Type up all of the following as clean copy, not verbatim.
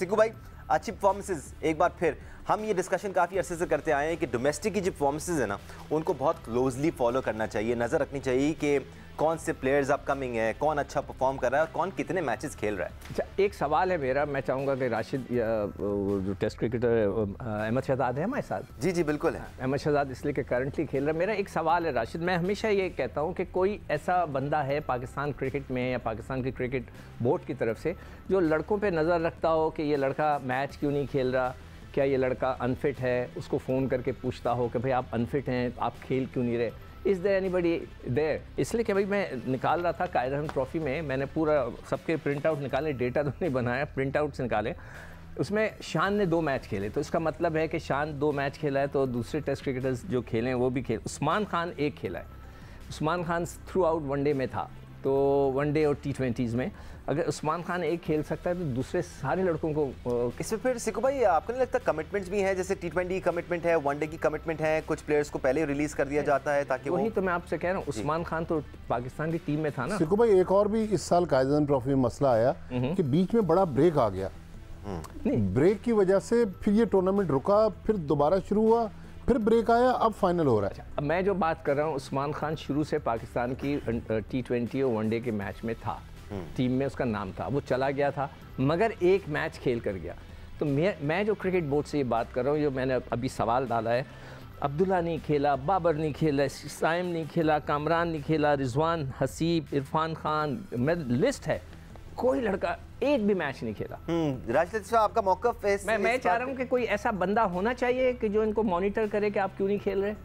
सिकू भाई, अच्छी परफॉर्मेंसेज एक बार फिर हम ये डिस्कशन काफ़ी अरसे से करते आए हैं कि डोमेस्टिक की जो परफॉर्मेंसेज है ना उनको बहुत क्लोजली फॉलो करना चाहिए, नज़र रखनी चाहिए कि कौन से प्लेयर्स अपकमिंग हैं, कौन अच्छा परफॉर्म कर रहा है और कौन कितने मैचेस खेल रहा है। अच्छा, एक सवाल है मेरा, मैं चाहूँगा कि राशिद जो टेस्ट क्रिकेटर अहमद शहजाद है हमारे साथ। जी जी बिल्कुल है अहमद शहजाद इसलिए कि करंटली खेल रहा है। मेरा एक सवाल है राशिद, मैं हमेशा ये कहता हूँ कि कोई ऐसा बंदा है पाकिस्तान क्रिकेट में या पाकिस्तान की क्रिकेट बोर्ड की तरफ से जो लड़कों पर नज़र रखता हो कि ये लड़का मैच क्यों नहीं खेल रहा, क्या ये लड़का अनफिट है, उसको फ़ोन करके पूछता हो कि भाई आप अनफिट हैं, आप खेल क्यों नहीं रहे, इज़ देयर एनीबडी देयर? इसलिए कि भाई मैं निकाल रहा था कायद अज़म ट्रॉफ़ी में, मैंने पूरा सबके प्रिंट आउट निकाले, डेटा तो नहीं बनाया, प्रिंट आउट से निकाले। उसमें शान ने 2 मैच खेले, तो इसका मतलब है कि शान 2 मैच खेला है, तो दूसरे टेस्ट क्रिकेटर्स जो खेले हैं वो भी खेले। उस्मान खान 1 खेला है। Usman Khan through out one day में था, तो वनडे और T20s में अगर उस्मान खान 1 खेल सकता है तो दूसरे सारे लड़कों को इसमें फिर सिकू भाई आपको नहीं लगता कमिटमेंट्स भी हैं, जैसे T20 की कमिटमेंट है, वनडे की कमिटमेंट है, कुछ प्लेयर्स को पहले रिलीज कर दिया जाता है ताकि वही तो मैं आपसे कह रहा हूँ, उस्मान खान तो पाकिस्तान की टीम में था ना। सिकू भाई एक और भी इस साल कायद अज़म ट्रॉफी में मसला आया कि बीच में बड़ा ब्रेक आ गया, ब्रेक की वजह से फिर ये टूर्नामेंट रुका, फिर दोबारा शुरू हुआ, फिर ब्रेक आया, अब फाइनल हो रहा है। अब मैं जो बात कर रहा हूँ, उस्मान खान शुरू से पाकिस्तान की T20 और वनडे के मैच में था, टीम में उसका नाम था, वो चला गया था मगर 1 मैच खेल कर गया। तो मैं जो क्रिकेट बोर्ड से ये बात कर रहा हूँ, जो मैंने अभी सवाल डाला है, अब्दुल्ला नहीं खेला, बाबर नहीं खेला, साइम नहीं खेला, कामरान नहीं खेला, रिजवान हसीब, इरफान खान, मैं लिस्ट है, कोई लड़का 1 भी मैच नहीं खेला। राशिद साहब आपका मौक़िफ़ है मैं चाह रहा हूँ कि कोई ऐसा बंदा होना चाहिए कि जो इनको मॉनिटर करे कि आप क्यों नहीं खेल रहे।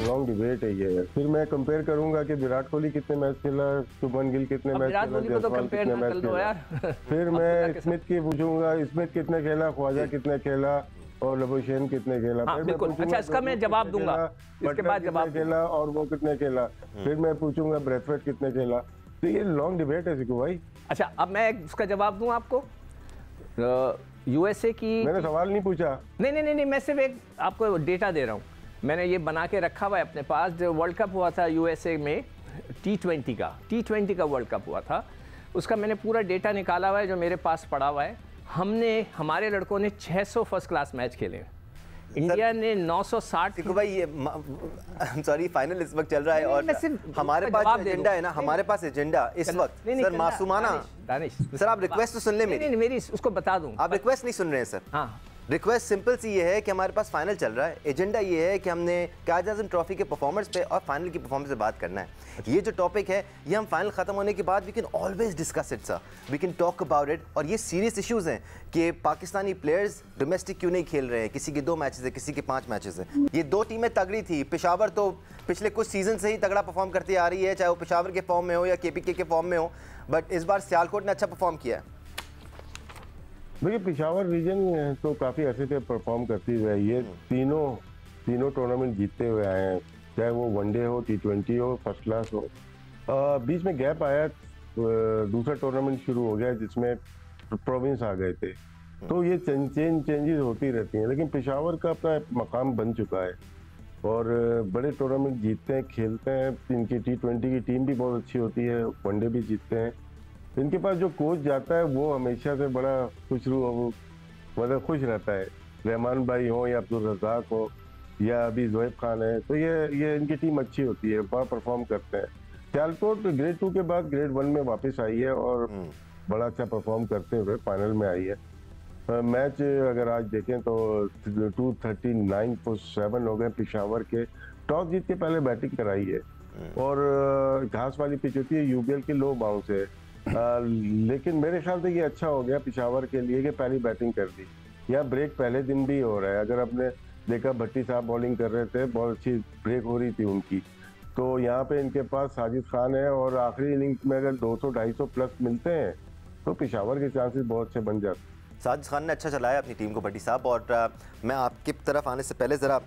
लॉन्ग डिबेट है ये। फिर मैं कंपेयर करूंगा कि विराट कोहली कितने मैच खेला, शुभमन गिल कितने मैच खेला, जयसवाल कितने मैच खेला। फिर मैं स्मिथ की पूछूंगा, स्मिथ कितने खेला, ख्वाजा कितने खेला और लबुशेन कितने खेला। हाँ, बिल्कुल। अच्छा, इसका मैं जवाब दूंगा, इसके बाद जवाब खेला और वो कितने खेला। फिर मैं पूछूंगा ब्रेथवेट कितने खेला। तो ये लॉन्ग डिबेट है सिकू भाई। अच्छा, अब मैं उसका जवाब दूं आपको। यूएसए की, मैंने सवाल नहीं पूछा। नहीं, मैं सिर्फ एक आपको डेटा दे रहा हूँ, मैंने ये बना के रखा हुआ है अपने पास। जो वर्ल्ड कप हुआ था यूएसए में T20 का वर्ल्ड कप हुआ था, उसका मैंने पूरा डेटा निकाला हुआ है जो मेरे पास पड़ा हुआ है। हमारे लड़कों ने 600 फर्स्ट क्लास मैच खेले, इंडिया ने 960। भाई ये सॉरी फाइनल इस वक्त चल रहा है और हमारे पास एजेंडा है ना, हमारे पास एजेंडा इस वक्त सर मासूमाना। दानिश सर आप रिक्वेस्ट तो सुन ले मेरी। नहीं, मेरी उसको बता दूं। आप रिक्वेस्ट नहीं सुन रहे हैं सर। हाँ, रिक्वेस्ट सिंपल सी ये है कि हमारे पास फाइनल चल रहा है, एजेंडा ये है कि हमने कायद आज़म ट्रॉफी के परफॉर्मेंस पे और फाइनल की परफॉर्मेंस पे बात करना है। ये जो टॉपिक है ये हम फाइनल खत्म होने के बाद we can always discuss it sir, we can talk about it. और ये सीरियस इश्यूज हैं कि पाकिस्तानी प्लेयर्स डोमेस्टिक क्यों नहीं खेल रहे हैं, किसी के 2 मैचेस है, किसी के 5 मैचेस है। ये 2 टीमें तगड़ी थी, पेशावर तो पिछले कुछ सीजन से ही तगड़ा परफॉर्म करती आ रही है, चाहे वो पेशावर के फॉर्म में हो या KPK के फॉर्म में हो, बट इस बार सियालकोट ने अच्छा परफॉर्म किया है। देखिए पेशावर रीजन तो काफ़ी अच्छे से परफॉर्म करती हुए है। ये तीनों टूर्नामेंट जीतते हुए आए हैं, चाहे वो वनडे हो, T20 हो, फर्स्ट क्लास हो। बीच में गैप आया, दूसरा टूर्नामेंट शुरू हो गया जिसमें प्रोविंस आ गए थे, तो ये चेंजेस होती रहती हैं। लेकिन पेशावर का अपना मकाम बन चुका है और बड़े टूर्नामेंट जीतते हैं, खेलते हैं। इनकी T20 की टीम भी बहुत अच्छी होती है, वनडे भी जीतते हैं। इनके पास जो कोच जाता है वो हमेशा से बड़ा मतलब खुश रहता है, रहमान भाई हो या अब्दुल रज़ाक हो या अभी ज़ोएब खान है, तो ये इनकी टीम अच्छी होती है, बड़ा परफॉर्म करते हैं। सियालकोट ग्रेड 2 के बाद ग्रेड 1 में वापस आई है और बड़ा अच्छा परफॉर्म करते हुए फाइनल में आई है। मैच अगर आज देखें तो 239-7 हो गए पेशावर के। टॉस जीत के पहले बैटिंग कराई है और घास वाली पिच होती है, UBL की लो बाउंस है। लेकिन मेरे ख्याल से ये अच्छा हो गया पेशावर के लिए कि पहली बैटिंग कर दी। यहाँ ब्रेक पहले दिन भी हो रहा है, अगर आपने देखा भट्टी साहब बॉलिंग कर रहे थे, बहुत अच्छी ब्रेक हो रही थी उनकी। तो यहाँ पे इनके पास साजिद खान है और आखिरी इनिंग्स में अगर 200-250 प्लस मिलते हैं तो पेशावर के चांसेस बहुत अच्छे बन जाते हैं। साजिद खान ने अच्छा चलाया अपनी टीम को भट्टी साहब। और मैं आपकी तरफ आने से पहले ज़रा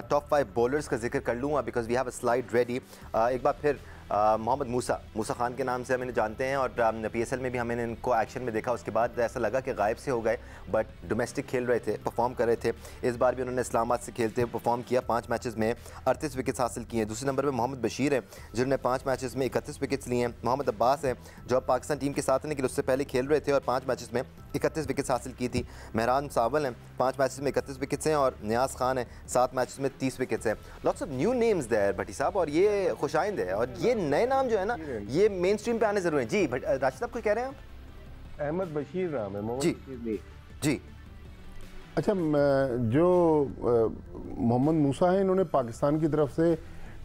टॉप 5 बॉलर्स का जिक्र कर लूँगा because we have a slide ready. एक बार फिर मोहम्मद मूसा खान के नाम से हम इन्हें जानते हैं और PSL में भी हमने इनको एक्शन में देखा। उसके बाद ऐसा लगा कि गायब से हो गए, बट डोमेस्टिक खेल रहे थे, परफॉर्म कर रहे थे। इस बार भी उन्होंने इस्लामाबाद से खेलते हुए परफॉर्म किया, 5 मैचेस में 38 विकेट्स हासिल किए हैं। दूसरे नंबर पर मोहम्मद बशीर है जिन्होंने 5 मैचेस में 31 विकेट्स लिए हैं। मोहम्मद अब्बास है जो अब पाकिस्तान टीम के साथ हैं लेकिन उससे पहले खेल रहे थे और 5 मैचेस में 31 विकेट्स हासिल की थी। मेहरान सावल हैं, 5 मैचेस में 31 विकेट्स हैं और नियाज खान है 7 मैचेस में 30 विकेट्स हैं। Lots of new names there Bhatti साहब, और ये खुशाइंद है और ये नए नाम जो है ना ये मेन स्ट्रीम पे आने जरूरी है। जी राशिद साहब कुछ कह रहे हैं आप? अहमद बशीर नाम है, मोहम्मद बशीर नहीं। जी अच्छा, जो मोहम्मद मूसा है, इन्होंने पाकिस्तान की तरफ से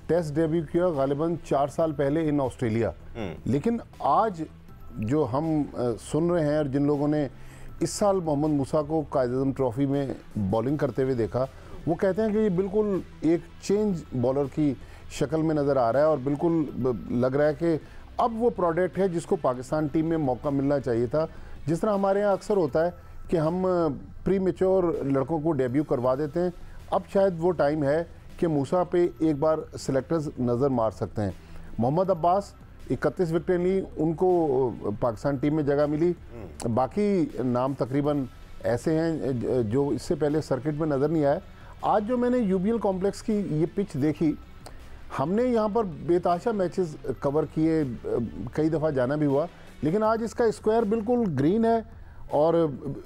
टेस्ट डेब्यू किया गालिबन 4 साल पहले इन ऑस्ट्रेलिया। लेकिन आज जो हम सुन रहे हैं और जिन लोगों ने इस साल मोहम्मद मूसा को कायद-ए-आज़म ट्रॉफी में बॉलिंग करते हुए देखा, वो कहते हैं कि ये बिल्कुल एक चेंज बॉलर की शक्ल में नज़र आ रहा है और बिल्कुल लग रहा है कि अब वो प्रोडक्ट है जिसको पाकिस्तान टीम में मौका मिलना चाहिए था। जिस तरह हमारे यहाँ अक्सर होता है कि हम प्री मेच्योर लड़कों को डेब्यू करवा देते हैं, अब शायद वो टाइम है कि मूसा पे एक बार सिलेक्टर्स नज़र मार सकते हैं। मोहम्मद अब्बास 31 विकेटें ली, उनको पाकिस्तान टीम में जगह मिली। बाकी नाम तकरीबन ऐसे हैं जो इससे पहले सर्किट में नज़र नहीं आए। आज जो मैंने यूबीएल कॉम्प्लेक्स की ये पिच देखी, हमने यहाँ पर बेताशा मैचेस कवर किए, कई दफ़ा जाना भी हुआ, लेकिन आज इसका स्क्वायर बिल्कुल ग्रीन है और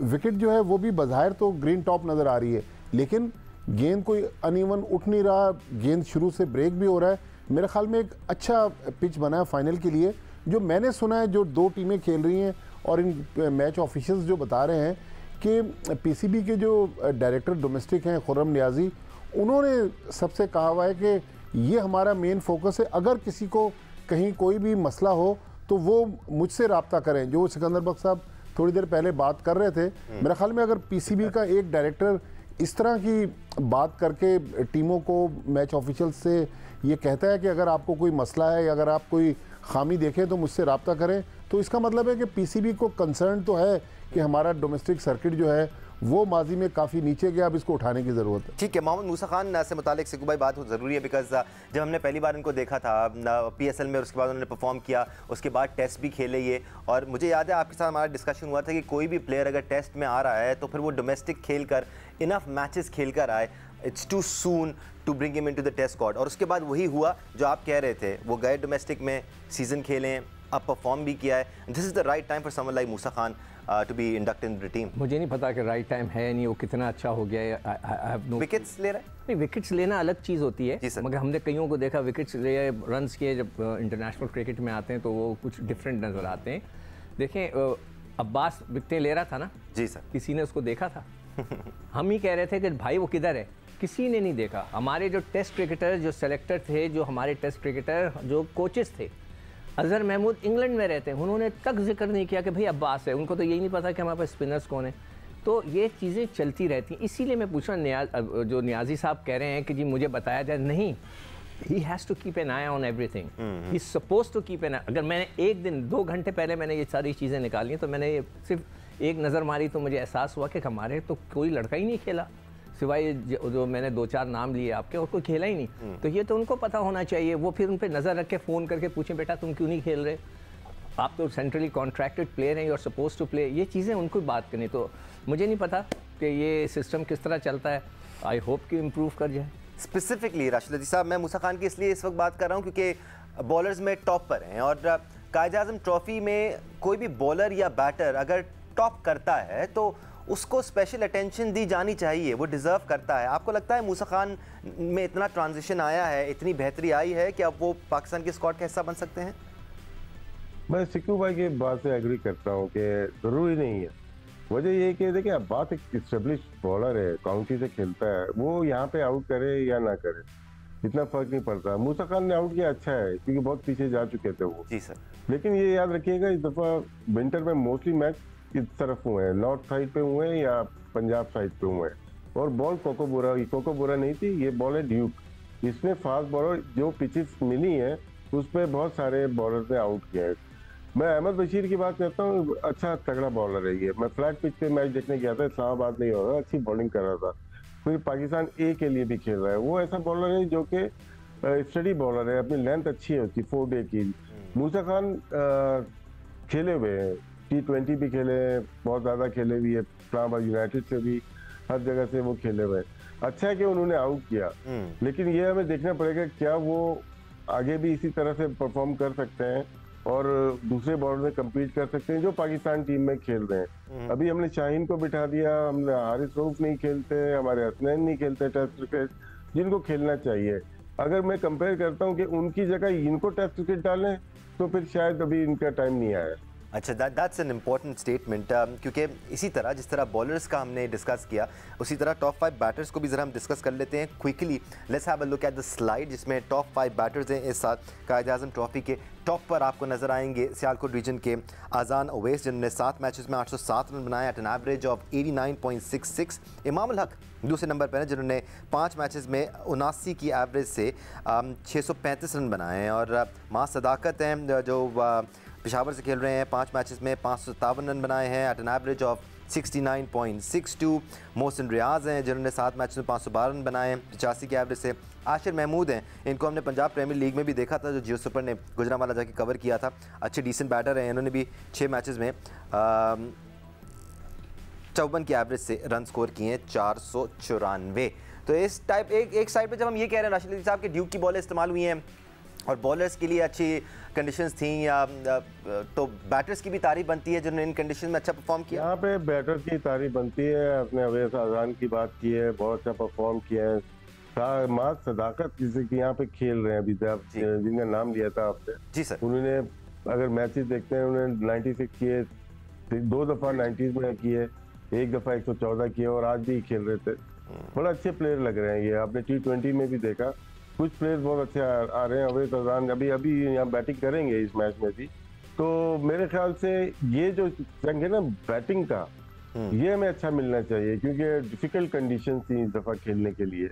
विकेट जो है वो भी बज़ाहिर तो ग्रीन टॉप नज़र आ रही है, लेकिन गेंद कोई अनइवन उठ नहीं रहा, गेंद शुरू से ब्रेक भी हो रहा है। मेरे ख्याल में एक अच्छा पिच बना है फाइनल के लिए। जो मैंने सुना है, जो 2 टीमें खेल रही हैं और इन मैच ऑफिशियल्स जो बता रहे हैं कि पीसीबी के जो डायरेक्टर डोमेस्टिक हैं खुर्रम नियाजी, उन्होंने सबसे कहा हुआ है कि ये हमारा मेन फोकस है, अगर किसी को कहीं कोई भी मसला हो तो वो मुझसे रब्ता करें। जो सिकंदर बख्श साहब थोड़ी देर पहले बात कर रहे थे, मेरे ख्याल में अगर पीसीबी का एक डायरेक्टर इस तरह की बात करके टीमों को, मैच ऑफिशियल से ये कहता है कि अगर आपको कोई मसला है या अगर आप कोई खामी देखें तो मुझसे रब्ता करें, तो इसका मतलब है कि पीसीबी को कंसर्न तो है कि हमारा डोमेस्टिक सर्किट जो है वो माजी में काफ़ी नीचे गया, अब इसको उठाने की ज़रूरत है। ठीक है, मोहम्मद मूसा खान से मुतालिक सिकू भाई बात ज़रूरी है, बिकॉज जब हमने पहली बार इनको देखा था PSL में, उसके बाद उन्होंने परफॉर्म किया, उसके बाद टेस्ट भी खेले ये, और मुझे याद है आपके साथ हमारा डिस्कशन हुआ था कि कोई भी प्लेयर अगर टेस्ट में आ रहा है तो फिर वो डोमेस्टिक खेल कर, इनफ मैचेस खेल कर आए, it's too soon to bring him into the test squad. और उसके बाद वही हुआ जो आप कह रहे थे, वो गए डोमेस्टिक में, सीजन खेले, अब परफॉर्म भी किया है। This is the right time for someone like Musa Khan to be inducted in the team. मुझे नहीं पता कि राइट टाइम है नहीं, वो कितना अच्छा हो गया है। विकेट्स ले रहा है? नहीं, विकेट्स लेना अलग चीज़ होती है, जी सर। मगर हमने कईयों को देखा विकेट्स ले, रन्स किए, जब इंटरनेशनल क्रिकेट में आते हैं तो वो कुछ डिफरेंट नज़र आते हैं। देखें, अब्बास विकेटें ले रहा था ना जी सर, किसी ने उसको देखा था? हम ही कह रहे थे कि भाई वो किधर है, किसी ने नहीं देखा। हमारे जो टेस्ट क्रिकेटर, जो सेलेक्टर थे, जो हमारे टेस्ट क्रिकेटर, जो कोचेस थे, अजहर महमूद इंग्लैंड में रहते हैं, उन्होंने तक जिक्र नहीं किया कि भाई अब्बास है। उनको तो यही नहीं पता कि हमारे पास स्पिनर्स कौन है। तो ये चीज़ें चलती रहती हैं। इसीलिए मैं पूछ रहा हूँ, जो नियाजी साहब कह रहे हैं कि जी मुझे बताया जाए, नहीं, he has to keep an eye on everything, he is suppose to keep an eye. अगर मैंने एक दिन 2 घंटे पहले मैंने ये सारी चीज़ें निकाली हैं, तो मैंने ये सिर्फ एक नज़र मारी तो मुझे एहसास हुआ कि हमारे तो कोई लड़का ही नहीं खेला, सिवाय जो मैंने 2-4 नाम लिए आपके, और कोई खेला ही नहीं। तो ये तो उनको पता होना चाहिए। वो फिर उन पर नज़र रख के फ़ोन करके पूछें, बेटा तुम क्यों नहीं खेल रहे, आप तो सेंट्रली कॉन्ट्रैक्टेड प्लेयर हैं, you are suppose to play. ये चीज़ें उनको बात करनी। तो मुझे नहीं पता कि ये सिस्टम किस तरह चलता है। आई होप कि इम्प्रूव कर जाए। स्पेसिफिकली राशिद साहब, मैं मूसा खान की इसलिए इस वक्त बात कर रहा हूँ क्योंकि बॉलर्स में टॉप पर हैं, और कायद-ए-आज़म ट्रॉफी में कोई भी बॉलर या बैटर अगर टॉप करता है तो उसको स्पेशल अटेंशन दी जानी चाहिए, वो डिज़र्व करता है। आपको लगता है मूसा खान में इतना ट्रांजिशन आया है, इतनी बेहतरी आई है कि अब वो पाकिस्तान के स्क्वाड का हिस्सा बन सकते हैं? मैं सिक्कू भाई की बात से एग्री करता हूँ कि ज़रूरी नहीं है। वजह ये कि देखिए, अब्बास एक इस्टेब्लिश बॉलर है, काउंटी से खेलता है, वो यहाँ पे आउट करे या ना करे इतना फर्क नहीं पड़ता। मूसा खान ने आउट किया, अच्छा है, क्योंकि बहुत पीछे जा चुके थे वो। जी सर। लेकिन ये याद रखिएगा, इस दफ़ा विंटर में मोस्टली मैच इस तरफ हुए हैं, नॉर्थ साइड पे हुए हैं या पंजाब साइड पे हुए हैं। और बॉल कोकोबोरा नहीं थी, ये बॉल है ड्यूक। इसमें फास्ट बॉलर जो पिचेस मिली हैं उस पर बहुत सारे बॉलर ने आउट किया है। मैं अहमद बशीर की बात करता हूँ, अच्छा तगड़ा बॉलर है ये। मैं फ्लैट पिच पे मैच देखने गया था, इस्लामाबाद नहीं हो रहा, अच्छी बॉलिंग कर रहा था, फिर पाकिस्तान ए के लिए भी खेल रहा है। वो ऐसा बॉलर है जो कि स्टडी बॉलर है, अपनी लेंथ अच्छी है उसकी 4 डे की। मूसा खान खेले हुए हैं, T20 भी खेले हैं, बहुत ज़्यादा खेले हुए है, इस्लामाबाद यूनाइटेड से भी, हर जगह से वो खेले हुए हैं। अच्छा है कि उन्होंने आउट किया, लेकिन ये हमें देखना पड़ेगा क्या वो आगे भी इसी तरह से परफॉर्म कर सकते हैं और दूसरे बॉलर में कम्पीट कर सकते हैं जो पाकिस्तान टीम में खेल रहे हैं। अभी हमने शाहीन को बिठा दिया, हमने हारिस रऊफ नहीं खेलते, हमारे हसनैन नहीं खेलते टेस्ट क्रिकेट, जिनको खेलना चाहिए। अगर मैं कंपेयर करता हूँ कि उनकी जगह इनको टेस्ट क्रिकेट डालें तो फिर शायद अभी इनका टाइम नहीं आया। अच्छा, दैट्स एन इम्पॉर्टेंट स्टेटमेंट, क्योंकि इसी तरह जिस तरह बॉलर्स का हमने डिस्कस किया उसी तरह टॉप 5 बैटर्स को भी ज़रा हम डिस्कस कर लेते हैं quickly. Let's have a look at the slide जिसमें टॉप 5 बैटर्स हैं इस साल कायद-ए-आज़म ट्रॉफी के। टॉप पर आपको नजर आएंगे सियालकोट रीजन के आज़ान अवैस जिन्होंने 7 मैचेस में 807 रन बनाए eight an average of 89.66। Imamul Haq दूसरे नंबर पर हैं जिन्होंने 5 मैचेस में 79 की एवरेज से 635 रन बनाए हैं। और मां सदाकत हैं जो पेशावर से खेल रहे हैं, 5 मैचेस में 557 रन बनाए हैं at an average of 69.62। Mohsin Riyaz हैं जिन्होंने 7 मैचेस में 512 रन बनाए हैं 85 की एवरेज से। आशिर महमूद हैं, इनको हमने पंजाब प्रीमियर लीग में भी देखा था जो जियो सुपर ने गुजरांवाला जाके कवर किया था। अच्छे डिसेंट बैटर हैं, इन्होंने भी 6 मैचेस में 54 की एवरेज से रन स्कोर किए हैं 494। तो इस टाइप एक साइड पे जब हम ये कह रहे हैं राशिद अली साहब के ड्यूक की बॉलें इस्तेमाल हुई हैं और बॉलर्स के लिए अच्छी कंडीशंस थी, या तो बैटर्स की भी तारीफ बनती है जिन्होंने इन कंडीशन में अच्छा परफॉर्म किया। यहाँ पे बैटर की तारीफ बनती है, अपने अवैस आज़ान की बात की है, बहुत अच्छा परफॉर्म किया है। मां सदाकत जिसे कि यहाँ पे खेल रहे हैं अभी जिनका नाम लिया था आपने, जी सर, उन्होंने अगर मैचेस देखते हैं उन्होंने 96 किए, 2 दफा 90s में किए, 1 दफा 114 किए और आज भी खेल रहे थे। बड़ा अच्छे प्लेयर लग रहे हैं ये, आपने T20 में भी देखा कुछ प्लेयर्स बहुत अच्छे आ रहे हैं। अवैस आज़ान अभी यहाँ बैटिंग करेंगे इस मैच में भी, तो मेरे ख्याल से ये जो जंग है ना बैटिंग का, ये हमें अच्छा मिलना चाहिए क्योंकि डिफिकल्ट कंडीशन थी इस दफा खेलने के लिए।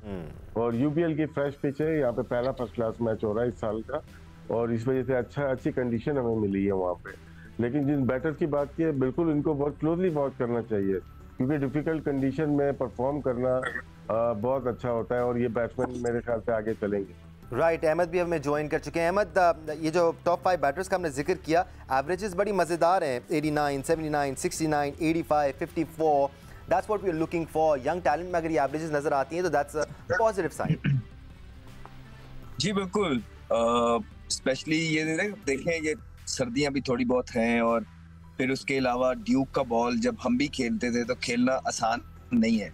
और UPL की फ्रेश पिच है, यहाँ पे पहला फर्स्ट क्लास मैच हो रहा है इस साल का और इस वजह से अच्छी कंडीशन हमें मिली है वहाँ पे। लेकिन जिन बैटर्स की बात की है, बिल्कुल इनको बहुत क्लोजली वॉच करना चाहिए क्योंकि डिफिकल्ट कंडीशन में परफॉर्म करना बहुत अच्छा होता है और ये बैट्समैन मेरे ख्याल से आगे चलेंगे। राइट, अहमद भी हमें ज्वाइन कर चुके हैं। अहमद, ये जो टॉप 5 बैटर्स का हमने जिक्र किया, एवरेजेस बड़ी मज़ेदार हैं, 89, 79, 69, 85, 54। That's what we are looking for. Young talent में अगर ये एवरेजेस नजर आती हैं तो दैट्स अ पॉजिटिव साइन। जी बिल्कुल, स्पेशली ये देखें, ये सर्दियां भी थोड़ी बहुत हैं और फिर उसके अलावा ड्यूक का बॉल जब हम भी खेलते थे तो खेलना आसान नहीं है,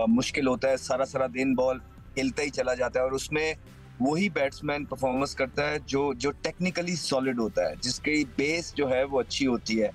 मुश्किल होता है। सारा दिन बॉल हिलता ही चला जाता है और उसमें वही बैट्समैन परफॉर्मेंस करता है जो टेक्निकली सॉलिड होता है, जिसकी बेस जो है वो अच्छी होती है।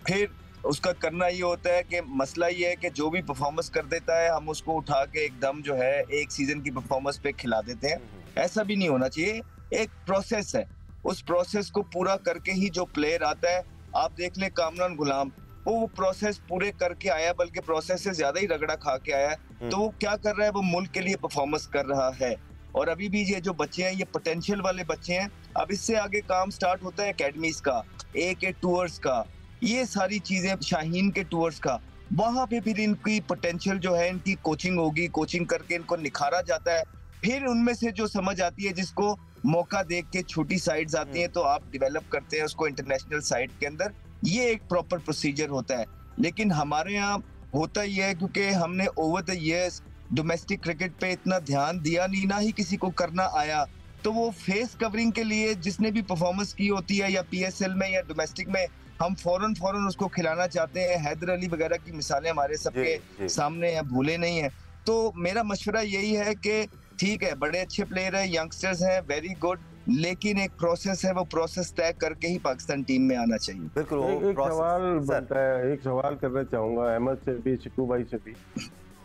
फिर उसका करना ये होता है कि मसला ये है कि जो भी परफॉर्मेंस कर देता है हम उसको उठा के एकदम जो है एक सीजन की परफॉर्मेंस पे खिला देते हैं। ऐसा भी नहीं होना चाहिए, एक प्रोसेस है, उस प्रोसेस को पूरा करके ही जो प्लेयर आता है। आप देख लें कामरान गुलाम, वो प्रोसेस पूरे करके आया, बल्कि प्रोसेस से ज्यादा ही रगड़ा खा के आया। तो वो क्या कर रहा है, वो मुल्क के लिए परफॉर्मेंस कर रहा है। और अभी भी ये जो बच्चे हैं ये पोटेंशियल वाले बच्चे हैं। अब इससे आगे काम स्टार्ट होता है एकेडमीज का, के टूर्स का, ये सारी चीजें, शाहीन के टूर्स का, वहां पे फिर इनकी पोटेंशियल जो है इनकी कोचिंग होगी, कोचिंग करके इनको निखारा जाता है। फिर उनमें से जो समझ आती है, जिसको मौका देख के छोटी साइड्स आती हैं तो आप डेवलप करते हैं उसको इंटरनेशनल साइड के अंदर। ये एक प्रॉपर प्रोसीजर होता है। लेकिन हमारे यहाँ होता ही है क्योंकि हमने over the years domestic cricket पे इतना ध्यान दिया नहीं, ना ही किसी को करना आया, तो वो फेस कवरिंग के लिए जिसने भी परफॉर्मेंस की होती है या PSL में या डोमेस्टिक में, हम फौरन उसको खिलाना चाहते हैं। हैदर अली वगैरह की मिसालें हमारे सबके सामने हैं, भूले नहीं है। तो मेरा मशवरा यही है कि ठीक है, बड़े अच्छे प्लेयर हैं, यंगस्टर्स हैं, वेरी गुड, लेकिन एक प्रोसेस है, वो प्रोसेस तय करके ही पाकिस्तान टीम में आना चाहिए। बिल्कुल। एक सवाल बनता है, एक सवाल करना चाहूंगा अहमद से भी, शिकू भाई से भी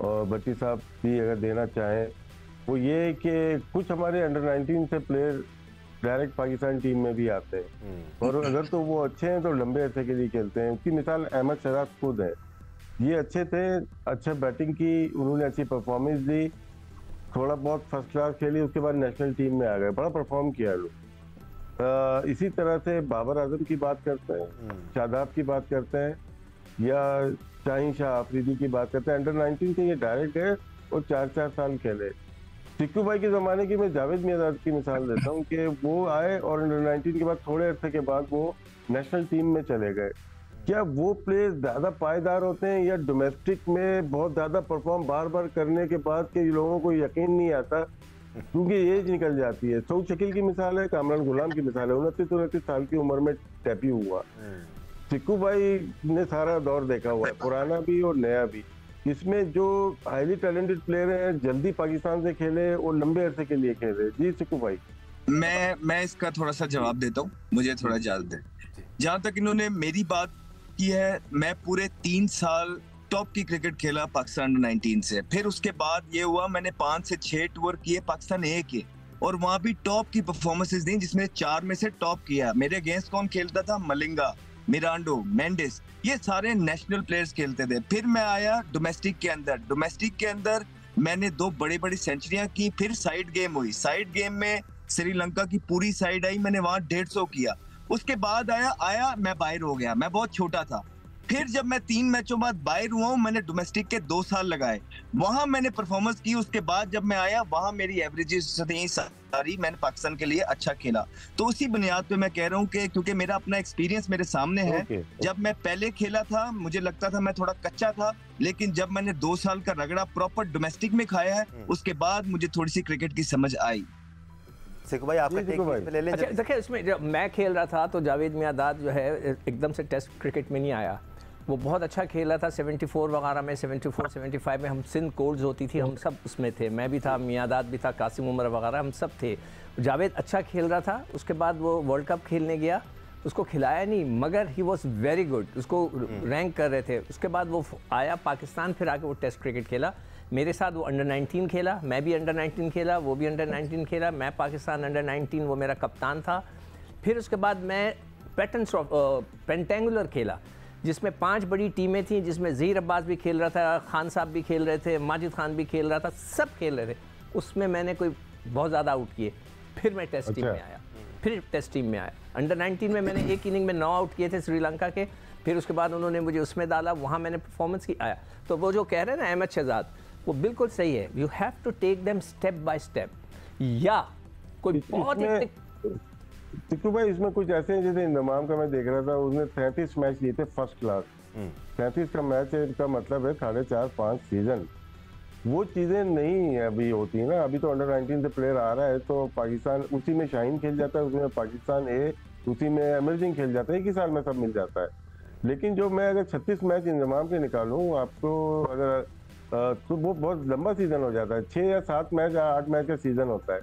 और भट्टी साहब भी अगर देना चाहें, वो ये कि कुछ हमारे अंडर 19 से प्लेयर डायरेक्ट पाकिस्तान टीम में भी आते हैं और अगर तो वो अच्छे हैं तो लंबे अरसे के लिए खेलते हैं। उसकी मिसाल अहमद शराफ खुद है। ये अच्छे थे, अच्छा बैटिंग की, उन्होंने अच्छी परफॉर्मेंस दी, थोड़ा बहुत फर्स्ट क्लास खेली, उसके बाद नेशनल टीम में आ गए, बड़ा परफॉर्म किया लोग। इसी तरह से बाबर आजम की बात करते हैं, शादाब की बात करते हैं या शाहीन शाह आफरीदी की बात करते हैं। अंडर 19 से ये डायरेक्ट है और 4 साल खेले। सिक्कू भाई के ज़माने की मैं जावेद मियांदाद की मिसाल देता हूँ कि वो आए और अंडर 19 के बाद थोड़े अरसे के बाद वो नेशनल टीम में चले गए। क्या वो प्लेयर ज़्यादा पायदार होते हैं या डोमेस्टिक में बहुत ज़्यादा परफॉर्म बार बार करने के बाद के लोगों को यकीन नहीं आता क्योंकि एज निकल जाती है? सऊद शकील की मिसाल है, कामरान गुलाम की मिसाल है, 29 साल की उम्र में डेब्यू हुआ। सिक्कू भाई ने सारा दौर देखा हुआ है, पुराना भी और नया भी। इसमें जो हाईली टैलेंटेड प्लेयर हैं, जल्दी पाकिस्तान से खेले और लंबे अरसे के लिए खेले। जी सिक्कू भाई, मैं इसका थोड़ा सा जवाब देता हूँ, मुझे थोड़ा इजाजत दें। जहां तक इन्होंने मेरी बात की है, मैं पूरे 3 साल टॉप की क्रिकेट खेला पाकिस्तान अंडर 19 से। फिर उसके बाद ये हुआ, मैंने 5 से 6 टूर किए पाकिस्तान ए के, और वहां भी टॉप की परफॉर्मेंसेस दी, जिसमें 4 में से टॉप किया। मेरे अगेंस्ट कौन खेलता था? मलिंगा, मिरांडो, मेंडिस, ये सारे नेशनल प्लेयर्स खेलते थे। फिर मैं आया डोमेस्टिक के अंदर मैंने 2 बड़ी सेंचुरियां की। फिर साइड गेम हुई, साइड गेम में श्रीलंका की पूरी साइड आई, मैंने वहां 150 किया। उसके बाद आया मैं बाहर हो गया, मैं बहुत छोटा था। फिर जब मैं 3 मैचों बाद बाहर हुआ हूं, मैंने डोमेस्टिक के 2 साल लगाए, वहां मैंने परफॉर्मेंस की। उसके बाद जब मैं आया, वहां मेरी एवरेजेस थी सारी, मैंने पाकिस्तान के लिए अच्छा खेला। तो उसी बुनियाद पे मैं कह रहा हूं कि क्योंकि मेरा अपना एक्सपीरियंस मेरे सामने है। जब मैं पहले खेला था, मुझे लगता था मैं थोड़ा कच्चा था, लेकिन जब मैंने 2 साल का रगड़ा प्रॉपर डोमेस्टिक में खाया है, उसके बाद मुझे थोड़ी सी क्रिकेट की समझ आई। सिक्कू भाई आपका टेक ले लें। अच्छा देखिए, इसमें जब मैं खेल रहा था तो जावेद मियांदाद जो है एकदम से टेस्ट क्रिकेट में नहीं आया। वो बहुत अच्छा खेल रहा था 74 वगैरह में, 74 75 में हम सिंध कोल्ड्स होती थी, हम सब उसमें थे। मैं भी था, मियांदाद भी था, कासिम उमर वगैरह, हम सब थे। जावेद अच्छा खेल रहा था। उसके बाद वो वर्ल्ड कप खेलने गया, उसको खिलाया नहीं, मगर ही वॉज वेरी गुड, उसको रैंक कर रहे थे। उसके बाद वो आया पाकिस्तान, फिर आके वो टेस्ट क्रिकेट खेला। मेरे साथ वो अंडर 19 खेला, मैं भी अंडर 19 खेला, वो भी अंडर 19 खेला। मैं पाकिस्तान अंडर 19, वो मेरा कप्तान था। फिर उसके बाद मैं पेंटेंगुलर खेला, जिसमें 5 बड़ी टीमें थी, जिसमें ज़हीर अब्बास भी खेल रहा था, खान साहब भी खेल रहे थे, माजिद खान भी खेल रहा था, सब खेल रहे थे। उसमें मैंने कोई बहुत ज़्यादा आउट किए। फिर मैं टेस्ट टीम में आया, अंडर 19 में मैंने एक इनिंग में 9 आउट किए थे श्रीलंका के। फिर उसके बाद उन्होंने मुझे उसमें डाला, वहाँ मैंने परफॉर्मेंस की आया। तो वो जो कह रहे हैं ना अहमद शहजाद, वो बिल्कुल सही है। You have to take them step by step. या कोई बहुत ही सिक्कू भाई, इसमें कुछ ऐसे हैं, जैसे इंतमाम का मैं देख रहा था, उसने 33 मैच जीते फर्स्ट क्लास। 33 का मैच का मतलब है 4.5-5 सीजन। वो चीज़ें नहीं अभी होती है ना। अभी तो अंडर 19 से प्लेयर आ रहा है तो पाकिस्तान उसी में शाहीन खेल जाता है, उसमें पाकिस्तान ए, उसी में एमर्जिंग खेल जाता है, एक ही साल में सब मिल जाता है। लेकिन जो मैं अगर 36 मैच इंतमाम के निकालूँ आपको, अगर तो वो बहुत लंबा सीजन हो जाता है। 6 या 7 मैच या 8 मैच का सीजन होता है,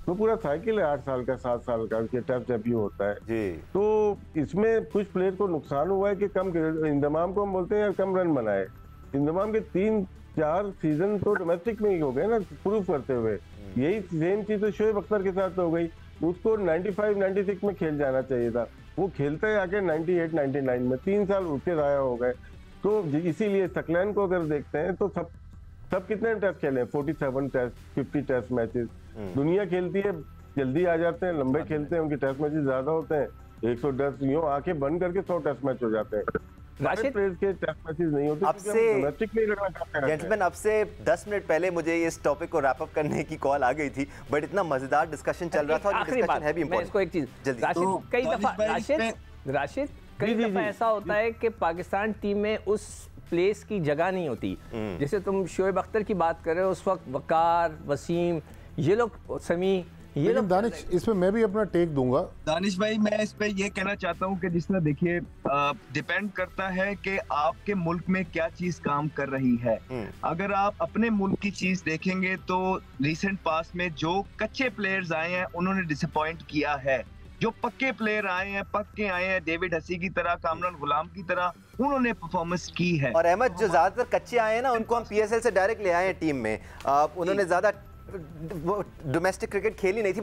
तो पूरा साइकिल है 8 साल का, 7 साल का, उसके टेस्ट डेब्यू होता है जी। तो इसमें कुछ प्लेयर को नुकसान हुआ है कि कम इंतमाम को हम बोलते हैं कम रन बनाए। इंतमाम के 3-4 सीजन तो डोमेस्टिक में ही हो गए ना प्रूफ करते हुए। यही सेम चीज तो शोएब अख्तर के साथ हो गई। उसको 95-96 में खेल जाना चाहिए था, वो खेलता है आके 98-99 में, 3 साल उसके ज़ाया हो गए। तो इसीलिए सकलैन को अगर देखते हैं तो सब कितने टेस्ट खेले, 47 टेस्ट, 50 टेस्ट मैचेस। दुनिया खेलती है, जल्दी आ जाते हैं, लंबे खेलते हैं, उनके टेस्ट मैचेस ज्यादा होते हैं। 110 यूं आंखें बंद करके 100 टेस्ट मैच हो जाते हैं। राशिद के टेस्ट मैचेस नहीं होते, अब से 10 मिनट पहले मुझे इस टॉपिक को रैप अप करने की कॉल आ गई थी, बट इतना मजेदार डिस्कशन चल रहा था और डिस्कशन है भी इंपॉर्टेंट। इसको एक चीज राशिद, कई दफा ऐसा होता है कि पाकिस्तान टीम में उस प्लेस की जगह नहीं होती। जैसे तुम शोएब अख्तर की बात कर रहे हो, उस वक्त वकार, वसीम, ये लोग, समी, ये लोग। दानिश, इसमें मैं भी अपना टेक दूंगा। दानिश भाई, मैं इस पे ये कहना चाहता हूँ कि जिस तरह देखिए, डिपेंड करता है कि आपके मुल्क में क्या चीज काम कर रही है। अगर आप अपने मुल्क की चीज देखेंगे तो रिसेंट पास में जो कच्चे प्लेयर्स आए हैं उन्होंने डिसअपॉइंट किया है। जो पक्के प्लेयर आए हैं, डेविड हसी की तरह, कामरान गुलाम की तरह, उन्होंने परफॉर्मेंस की है। और अहमद, जो ज्यादातर कच्चे आए हैं ना, उनको हम PSL से डायरेक्ट ले आए हैं टीम में। उन्होंने ज्यादा डोमेस्टिक क्रिकेट खेली नहीं थी।